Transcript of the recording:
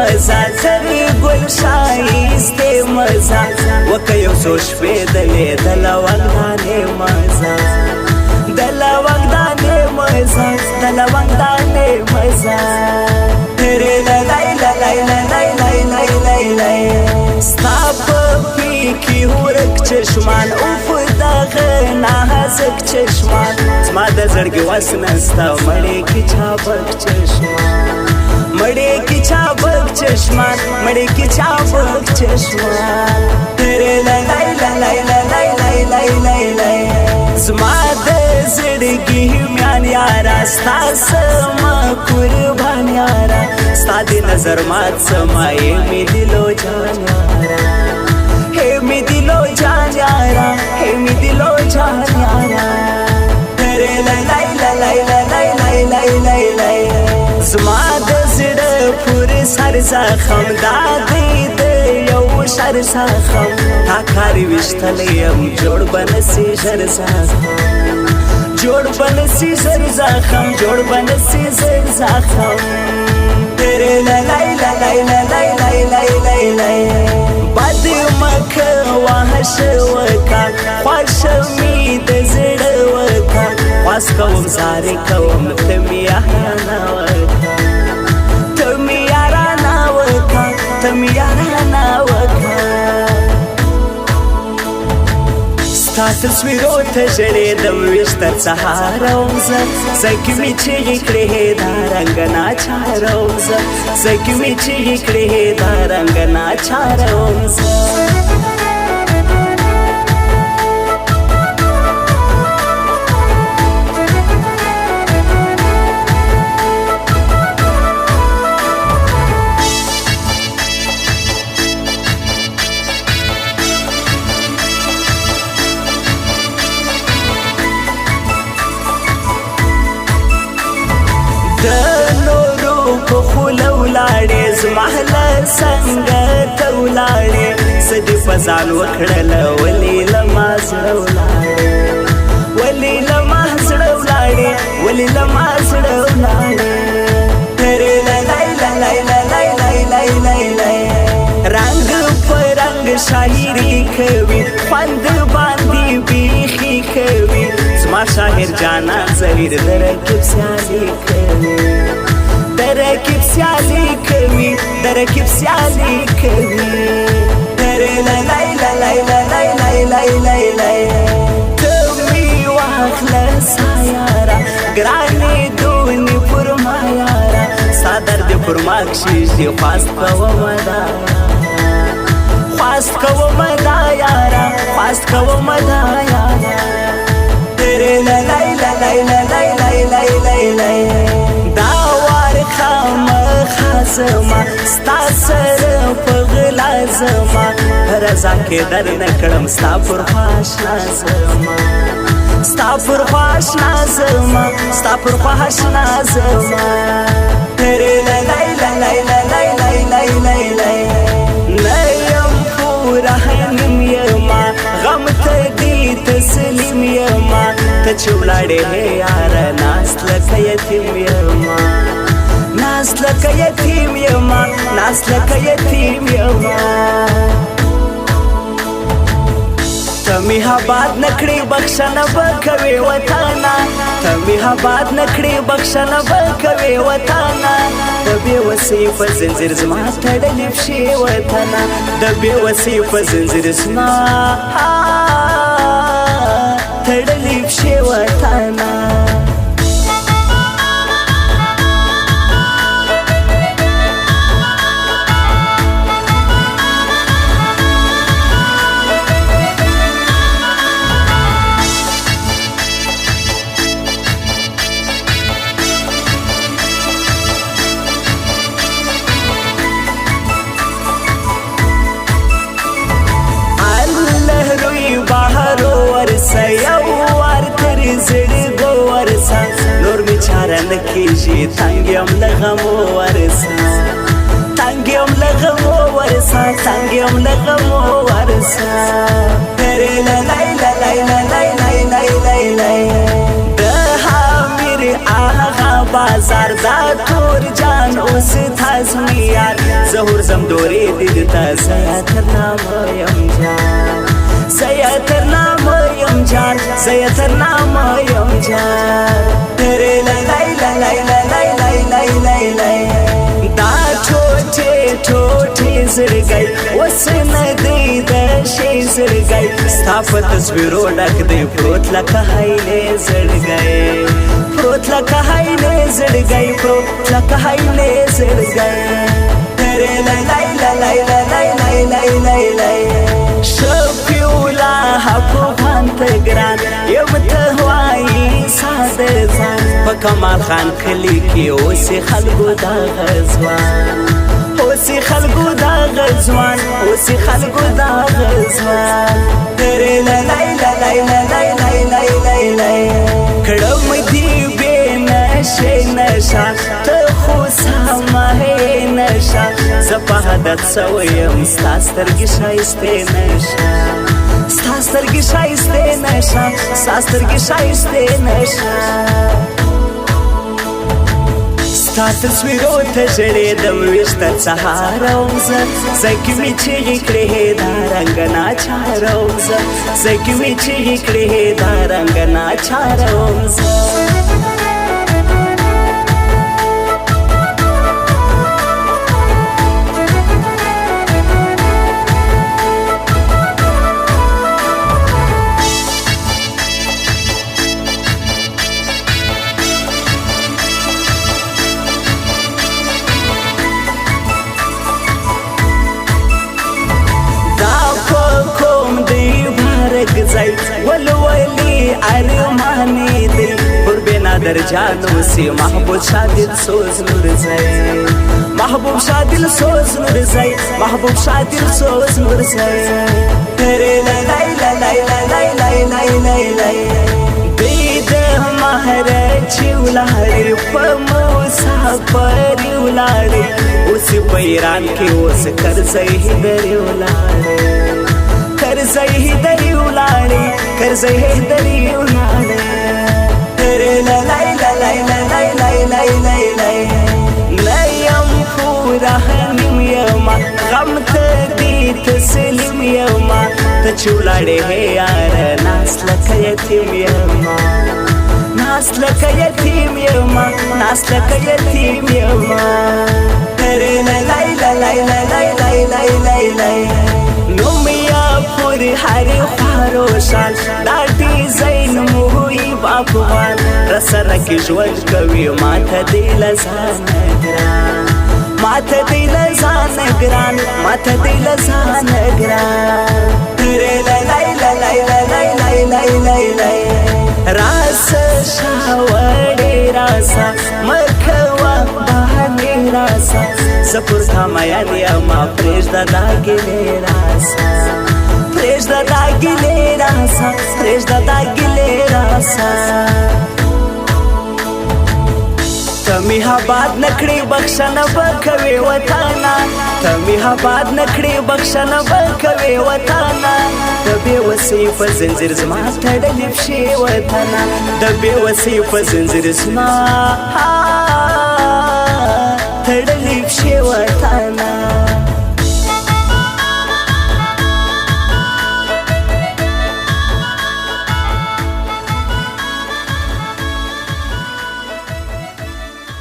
مزه تر ګل ښایستې مزه وکه یو څو شپې د لیدله وګدانې مزه د لونګدانې مزه د لونګدانې مزه ترې للی للی للی للی للی للی ستا په پیکې ورک چشمان اوف دغه نازک چشمان زما د زړګي وس نسته مړې کې چابک چشمان مړې کې چابک چشمان مړې کې چابک چشمان ترې للی للی للی للی للی للی زما د زړګي میان یاره ستا سما قربان یاره ستا د نظر مات سما یې مې دلو جان یاره هې مې دلو جان یاره هې مې دلو جان یاره ترې للی للی للی للی للی للی زما د زړه پورې سر زخم دا دی د یو شر زخم تا کار ویشتلی یم جوړ به نسي ژر زخم جوړ به نسي ژر زخم جوړ به نسي ژر زخم ترې للی للی للی للی للی للی بد مکه وحش وکه خوښ مې د زړه وکه خواست کوم زارې کوم ته مې یارانه وکه ته مې یارانه وکه ته مې یارانه وکه ستا تصویرو ته ژړېدم ویښ تر سهاره وم زه زړګي مې چیغې کړې دا رنګ ناچاره وم زه زړګي مې چیغې کړې دا رنګ ناچاره وم زه د نورو په خوله ولاړې زما له څنګه ته ولاړې څه دې په ځان وکړله ولې له ما زړه ولاړې ولې له ما زړه ولاړې ولې له ما زړه ولاړې ترې للی للی للی للی للی للی رنګ په رنګ شاعري کوي خوند باندې بیخي کوي زما شاعر جانان زهیر د رکیب سیالي کوي د رکیب سیالي کوي د رکیب سیالي کوي ترې للی للی للی للی للی للی ته مې واخله سا یاره ګرانې دونې پر ما یاره ستا درد پر ما کښېږدي خواست کومه دا خواست کومه دا یاره خواست کومه دا یاره ترې للی للی للی للی للی للی دا وار خامخا زما ستا سره په غلا زما رضا کې در نه کړم ستا پر خوا اشنا زما ستا پر خوا اشنا زما ستا پر خوا اشنا زما ترې للی للی للی للی للی للی نه یم پوره نیم یما غم ته دې تسلیم یما ته چې ولاړې یاره ناست لکه یتیم یما ناست لکه یتیم یما ناست لکه یتیم یما ته مې آباد نه کړې بخښنه به کوې وطنه ته مې آباد نه کړې بخښنه به کوې وطنه د بې وسۍ په زنځیر زما تړلې پښې وطنه د بې وسۍ په زنځیر زما تړلې پښې وطنه نه کېږي تنګ یم له غمو ورسه تنګ یم له غمو ورسه تنګ یم له غمو ورسه ترې للی للی للی للی للی للی د حامر آغا باز زار دا تور جان اوس تازمی یار زهور زم دوری دید تا زیاتر نام یم جان زیاتر نام یم جان زیاتر نام یم جان تیرے لای لای لای لای لای لای لای لای دا ٹوٹے ٹوٹے زړګي اوس نه دی د شي زړګي ستا په تصویرو ډک دی پروت لکه هایلې زړګي پروت لکه هایلې زړګي پروت لکه هایلې زړګي تیرے لای لای لای لای لای لای لای لای شپیولا حقوقان ته ګران یم ته وایي ساده ځان په کمال خان کلی کې اوس خلکو دا غزوان اوس خلکو دا غزوان اوس خلکو دا غزوان تیرے لای لای لای لای لای لای لای کړم دی بے نشه نشه ته خو سمه نشه زپهدت سویم ستا سترګې ښایستې نشه ستا سترګې ښایستې نشه ستا سترګې ښایستې نشه ستا تصویرو ته ژړېدم ویښته سهاره وم زه ځای کې مې چیغې کړې دا رنګ ناچاره وم زه ځای کې مې چیغې کړې دا رنګ ناچاره وم زه ولولی ارمانی دل قربنا در جانو سی محبوب شادل سوز نور زی محبوب شادل سوز نور زی محبوب شادل سوز نور زی تیرے لای لای لای لای لای لای لای بید مهر چولاری پموسافر ولاری اوس په ایران کې اوس کرزی دری ولاری کرزی دری ولاری کرزی دری ولاری تیرے لای لای لای لای لای لای لای لیم پورا نیم یما غم ته دی تسلیم یما ته چولاری ہے یار ناس لکه یتیم یما ناس لکه یتیم یما ناس لکه یتیم یما تیرے لای لای لای لای لای لای لای نومیا پوری هر خواروشان لاټي زین موهی باپوان رسره کې ژوند کوي ماته دی لزان ګران ماته دی لزان ګران ماته دی لزان ګران تیرے لای لای لای لای لای لای لای راس شاوړې راسا مکوا باندې راسا سپور تا مایا دیا ما پرېږده دا ګلې راسا پرېږده دا ګلې راسا پرېږده دا ګلې راسا ته مې آباد نکړې بخښنه به کوې وطنه ته مې آباد نکړې بخښنه به کوې وطنه د بې وسۍ په زنځیر زما تړلې پښې وطنه د بې وسۍ په زنځیر زما تړلې پښې وطنه